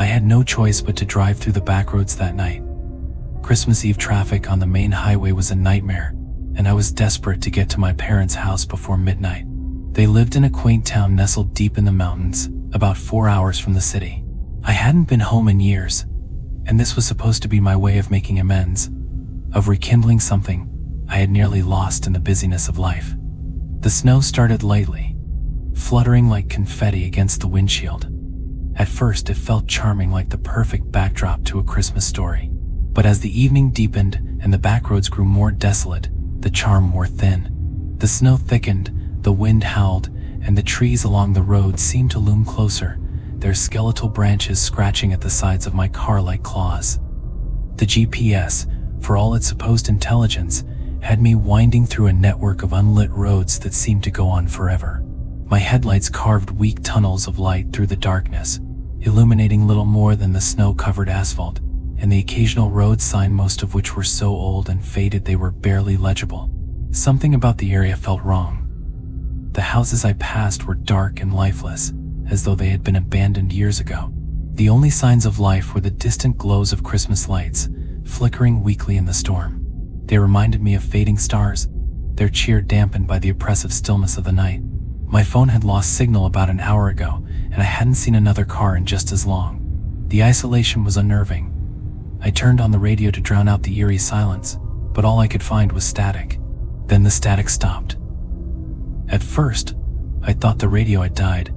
I had no choice but to drive through the back roads that night. Christmas Eve traffic on the main highway was a nightmare, and I was desperate to get to my parents' house before midnight. They lived in a quaint town nestled deep in the mountains, about 4 hours from the city. I hadn't been home in years, and this was supposed to be my way of making amends, of rekindling something I had nearly lost in the busyness of life. The snow started lightly, fluttering like confetti against the windshield. At first, it felt charming, like the perfect backdrop to a Christmas story. But as the evening deepened and the backroads grew more desolate, the charm wore thin. The snow thickened, the wind howled, and the trees along the road seemed to loom closer, their skeletal branches scratching at the sides of my car like claws. The GPS, for all its supposed intelligence, had me winding through a network of unlit roads that seemed to go on forever. My headlights carved weak tunnels of light through the darkness, illuminating little more than the snow-covered asphalt, and the occasional road sign, most of which were so old and faded they were barely legible. Something about the area felt wrong. The houses I passed were dark and lifeless, as though they had been abandoned years ago. The only signs of life were the distant glows of Christmas lights, flickering weakly in the storm. They reminded me of fading stars, their cheer dampened by the oppressive stillness of the night. My phone had lost signal about an hour ago, and I hadn't seen another car in just as long. The isolation was unnerving. I turned on the radio to drown out the eerie silence, but all I could find was static. Then the static stopped. At first, I thought the radio had died,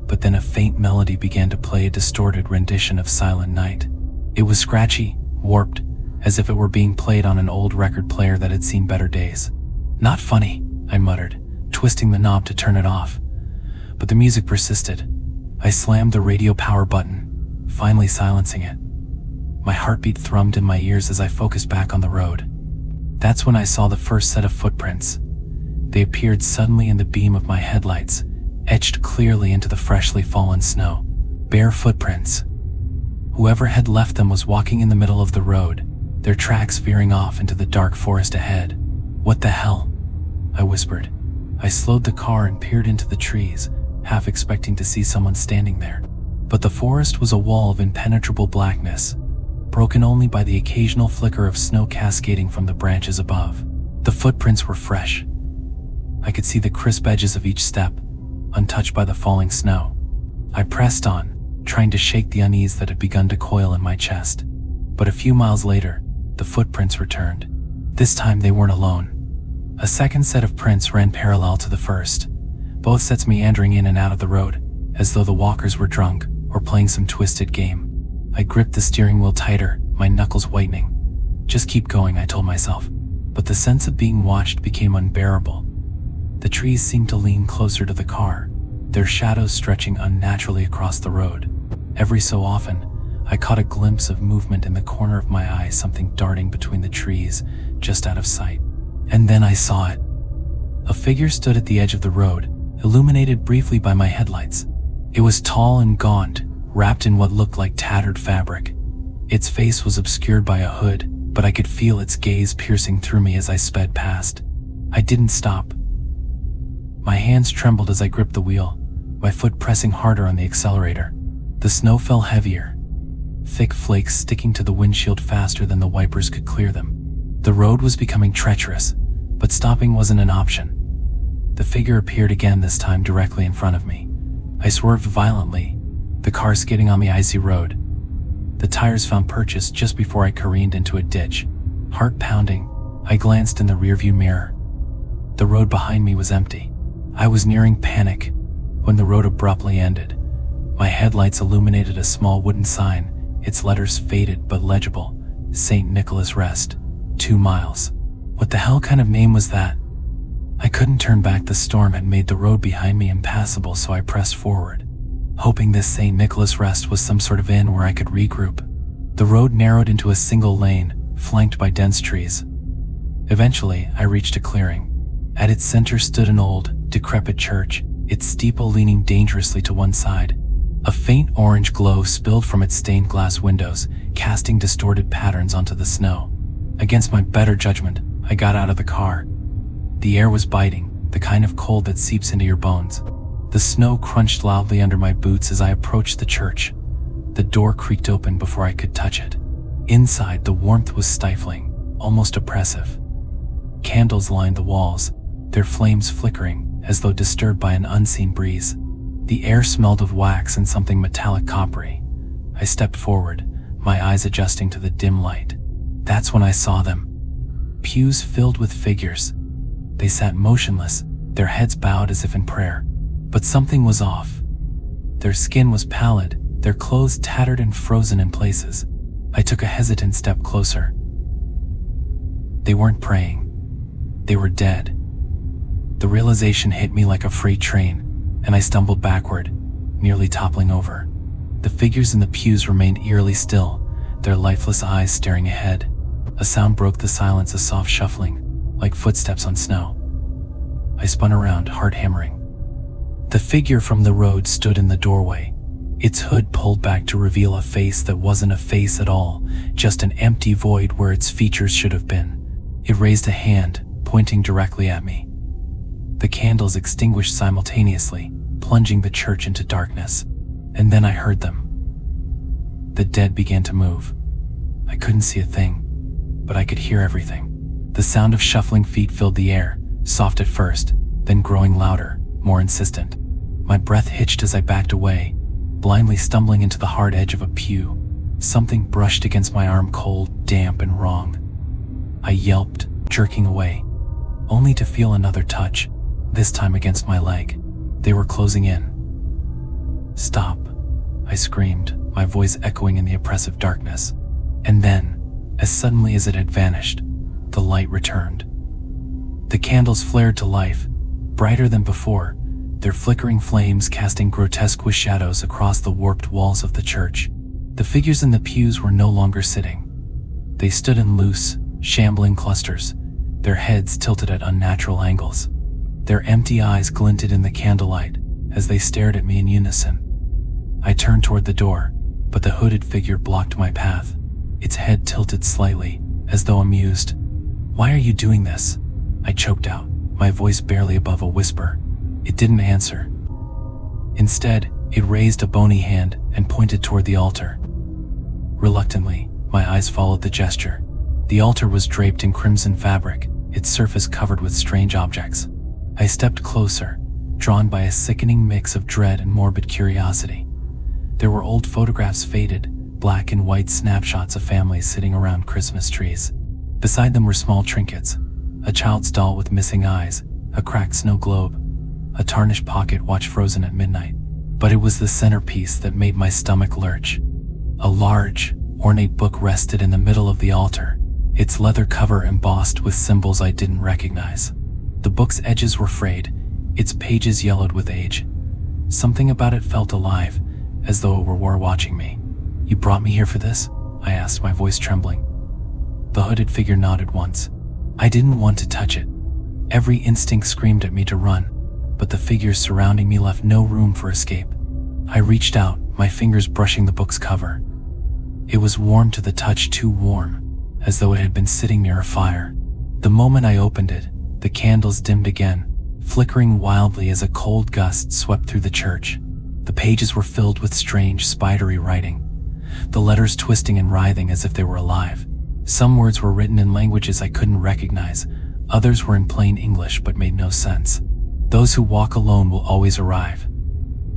but then a faint melody began to play, a distorted rendition of Silent Night. It was scratchy, warped, as if it were being played on an old record player that had seen better days. "Not funny," I muttered, twisting the knob to turn it off. But the music persisted. I slammed the radio power button, finally silencing it. My heartbeat thrummed in my ears as I focused back on the road. That's when I saw the first set of footprints. They appeared suddenly in the beam of my headlights, etched clearly into the freshly fallen snow. Bare footprints. Whoever had left them was walking in the middle of the road, their tracks veering off into the dark forest ahead. "What the hell?" I whispered. I slowed the car and peered into the trees, half expecting to see someone standing there. But the forest was a wall of impenetrable blackness, broken only by the occasional flicker of snow cascading from the branches above. The footprints were fresh. I could see the crisp edges of each step, untouched by the falling snow. I pressed on, trying to shake the unease that had begun to coil in my chest. But a few miles later, the footprints returned. This time they weren't alone. A second set of prints ran parallel to the first, both sets meandering in and out of the road, as though the walkers were drunk or playing some twisted game. I gripped the steering wheel tighter, my knuckles whitening. Just keep going, I told myself. But the sense of being watched became unbearable. The trees seemed to lean closer to the car, their shadows stretching unnaturally across the road. Every so often, I caught a glimpse of movement in the corner of my eye, something darting between the trees, just out of sight. And then I saw it. A figure stood at the edge of the road, illuminated briefly by my headlights. It was tall and gaunt, wrapped in what looked like tattered fabric. Its face was obscured by a hood, but I could feel its gaze piercing through me as I sped past. I didn't stop. My hands trembled as I gripped the wheel, my foot pressing harder on the accelerator. The snow fell heavier, thick flakes sticking to the windshield faster than the wipers could clear them. The road was becoming treacherous, but stopping wasn't an option. The figure appeared again, this time directly in front of me. I swerved violently, the car skidding on the icy road. The tires found purchase just before I careened into a ditch. Heart pounding, I glanced in the rearview mirror. The road behind me was empty. I was nearing panic when the road abruptly ended. My headlights illuminated a small wooden sign, its letters faded but legible. St. Nicholas Rest, 2 miles. What the hell kind of name was that? I couldn't turn back. The storm had made the road behind me impassable, so I pressed forward, hoping this St. Nicholas Rest was some sort of inn where I could regroup. The road narrowed into a single lane, flanked by dense trees. Eventually, I reached a clearing. At its center stood an old, decrepit church, its steeple leaning dangerously to one side. A faint orange glow spilled from its stained glass windows, casting distorted patterns onto the snow. Against my better judgment, I got out of the car. The air was biting, the kind of cold that seeps into your bones. The snow crunched loudly under my boots as I approached the church. The The door creaked open before I could touch it. Inside, the warmth was stifling, almost oppressive. Candles lined the walls, their flames flickering as though disturbed by an unseen breeze. The air smelled of wax and something metallic coppery. I stepped forward, my eyes adjusting to the dim light. That's when I saw them. Pews filled with figures. They sat motionless, their heads bowed as if in prayer. But something was off. Their skin was pallid, their clothes tattered and frozen in places. I took a hesitant step closer. They weren't praying. They were dead. The realization hit me like a freight train, and I stumbled backward, nearly toppling over. The figures in the pews remained eerily still, their lifeless eyes staring ahead. A sound broke the silence, a soft shuffling, like footsteps on snow. I spun around, heart hammering. The figure from the road stood in the doorway, its hood pulled back to reveal a face that wasn't a face at all, just an empty void where its features should have been. It raised a hand, pointing directly at me. The candles extinguished simultaneously, plunging the church into darkness. And then I heard them. The dead began to move. I couldn't see a thing, but I could hear everything. The sound of shuffling feet filled the air, soft at first, then growing louder, more insistent. My breath hitched as I backed away, blindly stumbling into the hard edge of a pew. Something brushed against my arm, cold, damp, and wrong. I yelped, jerking away, only to feel another touch, this time against my leg. They were closing in. "Stop," I screamed, my voice echoing in the oppressive darkness. And then, as suddenly as it had vanished, the light returned. The candles flared to life, brighter than before, their flickering flames casting grotesque shadows across the warped walls of the church. The figures in the pews were no longer sitting. They stood in loose, shambling clusters, their heads tilted at unnatural angles. Their empty eyes glinted in the candlelight as they stared at me in unison. I turned toward the door, but the hooded figure blocked my path, its head tilted slightly, as though amused. "Why are you doing this?" I choked out, my voice barely above a whisper. It didn't answer. Instead, it raised a bony hand and pointed toward the altar. Reluctantly, my eyes followed the gesture. The altar was draped in crimson fabric, its surface covered with strange objects. I stepped closer, drawn by a sickening mix of dread and morbid curiosity. There were old photographs, faded, black and white snapshots of families sitting around Christmas trees. Beside them were small trinkets, a child's doll with missing eyes, a cracked snow globe, a tarnished pocket watch frozen at midnight. But it was the centerpiece that made my stomach lurch. A large, ornate book rested in the middle of the altar, its leather cover embossed with symbols I didn't recognize. The book's edges were frayed, its pages yellowed with age. Something about it felt alive, as though it were watching me. "You brought me here for this?" I asked, my voice trembling. The hooded figure nodded once. I didn't want to touch it. Every instinct screamed at me to run, but the figures surrounding me left no room for escape. I reached out, my fingers brushing the book's cover. It was warm to the touch, too warm, as though it had been sitting near a fire. The moment I opened it, the candles dimmed again, flickering wildly as a cold gust swept through the church. The pages were filled with strange, spidery writing, the letters twisting and writhing as if they were alive. Some words were written in languages I couldn't recognize, others were in plain English but made no sense. "Those who walk alone will always arrive.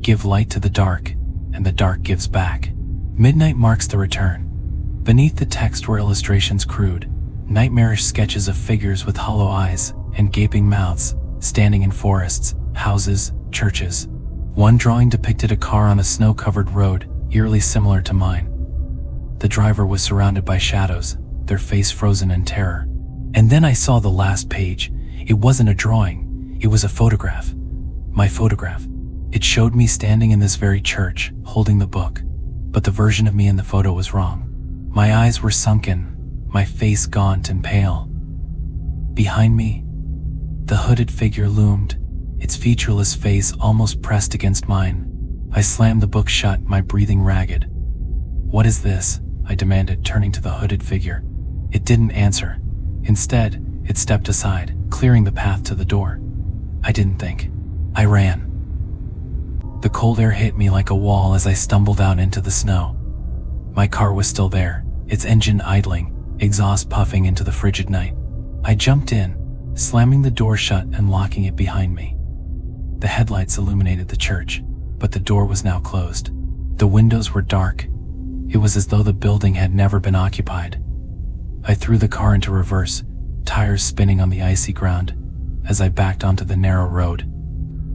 Give light to the dark, and the dark gives back. Midnight marks the return." Beneath the text were illustrations, crude, nightmarish sketches of figures with hollow eyes and gaping mouths, standing in forests, houses, churches. One drawing depicted a car on a snow-covered road, eerily similar to mine. The driver was surrounded by shadows, their face frozen in terror. And then I saw the last page. It wasn't a drawing, it was a photograph. My photograph. It showed me standing in this very church, holding the book. But the version of me in the photo was wrong. My eyes were sunken, my face gaunt and pale. Behind me, the hooded figure loomed, its featureless face almost pressed against mine. I slammed the book shut, my breathing ragged. "What is this?" I demanded, turning to the hooded figure. It didn't answer. Instead, it stepped aside, clearing the path to the door. I didn't think. I ran. The cold air hit me like a wall as I stumbled out into the snow. My car was still there, its engine idling, exhaust puffing into the frigid night. I jumped in, slamming the door shut and locking it behind me. The headlights illuminated the church, but the door was now closed. The windows were dark. It was as though the building had never been occupied. I threw the car into reverse, tires spinning on the icy ground, as I backed onto the narrow road.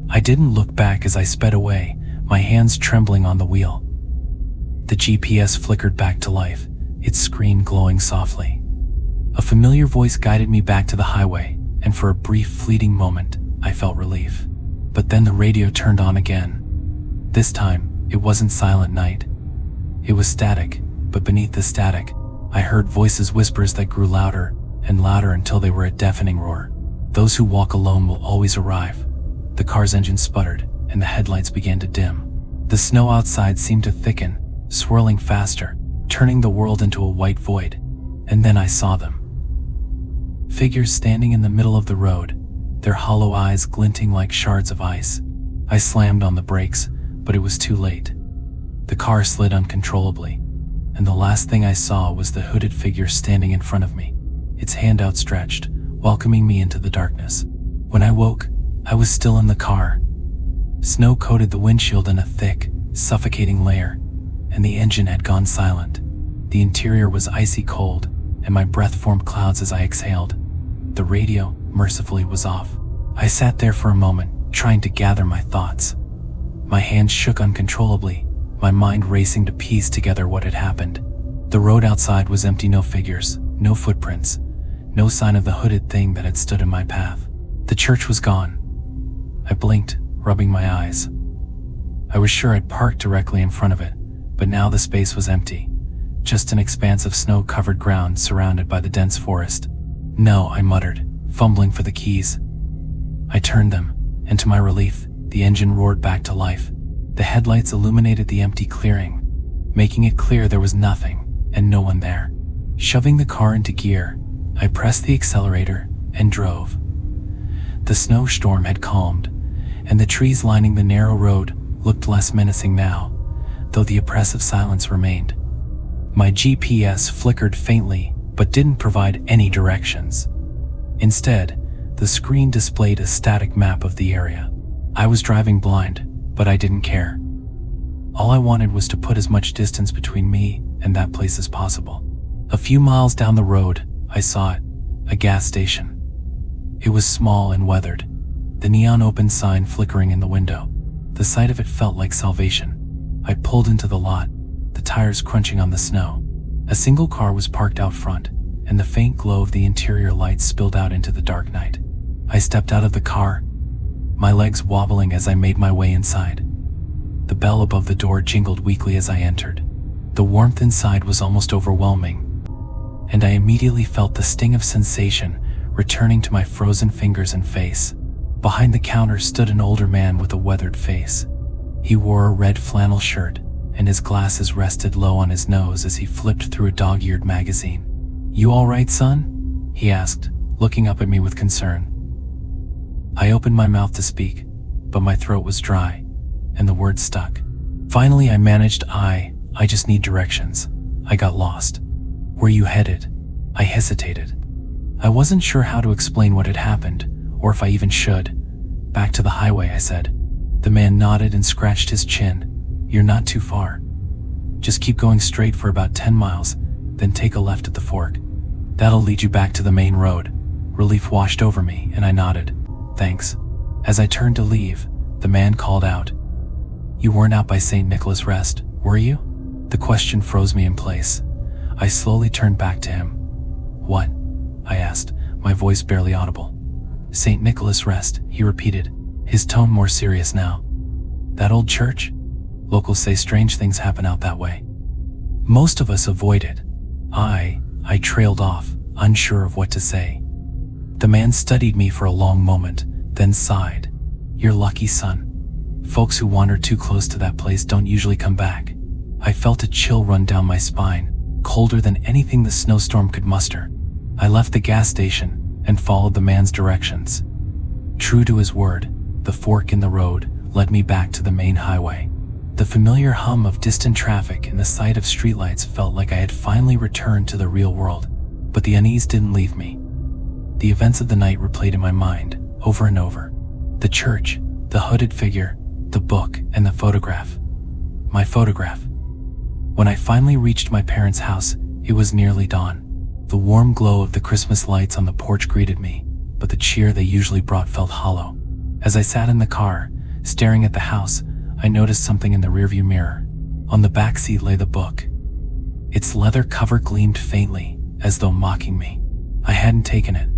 I didn't look back as I sped away, my hands trembling on the wheel. The GPS flickered back to life, its screen glowing softly. A familiar voice guided me back to the highway, and for a brief fleeting moment, I felt relief. But then the radio turned on again. This time, it wasn't silent night. It was static, but beneath the static, I heard voices, whispers that grew louder and louder until they were a deafening roar. Those who walk alone will always arrive. The car's engine sputtered, and the headlights began to dim. The snow outside seemed to thicken, swirling faster, turning the world into a white void. And then I saw them. Figures standing in the middle of the road, their hollow eyes glinting like shards of ice. I slammed on the brakes, but it was too late. The car slid uncontrollably, and the last thing I saw was the hooded figure standing in front of me, its hand outstretched, welcoming me into the darkness. When I woke, I was still in the car. Snow coated the windshield in a thick, suffocating layer, and the engine had gone silent. The interior was icy cold, and my breath formed clouds as I exhaled. The radio, mercifully, was off. I sat there for a moment, trying to gather my thoughts. My hands shook uncontrollably, my mind racing to piece together what had happened. The road outside was empty, no figures, no footprints, no sign of the hooded thing that had stood in my path. The church was gone. I blinked, rubbing my eyes. I was sure I'd parked directly in front of it, but now the space was empty, just an expanse of snow-covered ground surrounded by the dense forest. "No," I muttered, fumbling for the keys. I turned them, and to my relief, the engine roared back to life. The headlights illuminated the empty clearing, making it clear there was nothing, and no one there. Shoving the car into gear, I pressed the accelerator and drove. The snowstorm had calmed, and the trees lining the narrow road looked less menacing now, though the oppressive silence remained. My GPS flickered faintly, but didn't provide any directions. Instead, the screen displayed a static map of the area. I was driving blind, but I didn't care. All I wanted was to put as much distance between me and that place as possible. A few miles down the road, I saw it, a gas station. It was small and weathered, the neon open sign flickering in the window. The sight of it felt like salvation. I pulled into the lot, the tires crunching on the snow. A single car was parked out front, and the faint glow of the interior lights spilled out into the dark night. I stepped out of the car, my legs wobbling as I made my way inside. The bell above the door jingled weakly as I entered. The warmth inside was almost overwhelming, and I immediately felt the sting of sensation returning to my frozen fingers and face. Behind the counter stood an older man with a weathered face. He wore a red flannel shirt, and his glasses rested low on his nose as he flipped through a dog-eared magazine. "You all right, son?" he asked, looking up at me with concern. I opened my mouth to speak, but my throat was dry, and the words stuck. Finally I managed, I just need directions. I got lost. "Where you headed?" I hesitated. I wasn't sure how to explain what had happened, or if I even should. "Back to the highway," I said. The man nodded and scratched his chin. "You're not too far. Just keep going straight for about 10 miles, then take a left at the fork. That'll lead you back to the main road." Relief washed over me, and I nodded. "Thanks." As I turned to leave, the man called out, "You weren't out by St. Nicholas Rest, were you?" The question froze me in place. I slowly turned back to him. "What?" I asked, my voice barely audible. "St. Nicholas Rest," he repeated, his tone more serious now. "That old church? Locals say strange things happen out that way. Most of us avoid it." I trailed off, unsure of what to say. The man studied me for a long moment, then sighed. "You're lucky, son. Folks who wander too close to that place don't usually come back." I felt a chill run down my spine, colder than anything the snowstorm could muster. I left the gas station and followed the man's directions. True to his word, the fork in the road led me back to the main highway. The familiar hum of distant traffic and the sight of streetlights felt like I had finally returned to the real world, but the unease didn't leave me. The events of the night replayed in my mind, over and over. The church, the hooded figure, the book, and the photograph. My photograph. When I finally reached my parents' house, it was nearly dawn. The warm glow of the Christmas lights on the porch greeted me, but the cheer they usually brought felt hollow. As I sat in the car, staring at the house, I noticed something in the rearview mirror. On the back seat lay the book. Its leather cover gleamed faintly, as though mocking me. I hadn't taken it.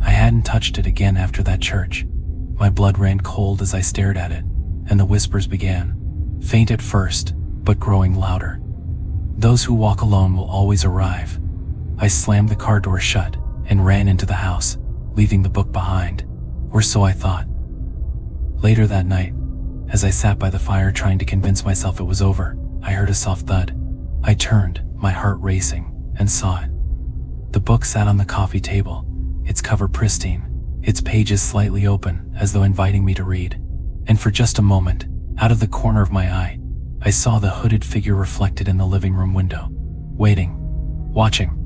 I hadn't touched it again after that church. My blood ran cold as I stared at it, and the whispers began. Faint at first, but growing louder. Those who walk alone will always arrive. I slammed the car door shut and ran into the house, leaving the book behind, or so I thought. Later that night, as I sat by the fire trying to convince myself it was over, I heard a soft thud. I turned, my heart racing, and saw it. The book sat on the coffee table, its cover pristine, its pages slightly open as though inviting me to read. And for just a moment, out of the corner of my eye, I saw the hooded figure reflected in the living room window, waiting, watching.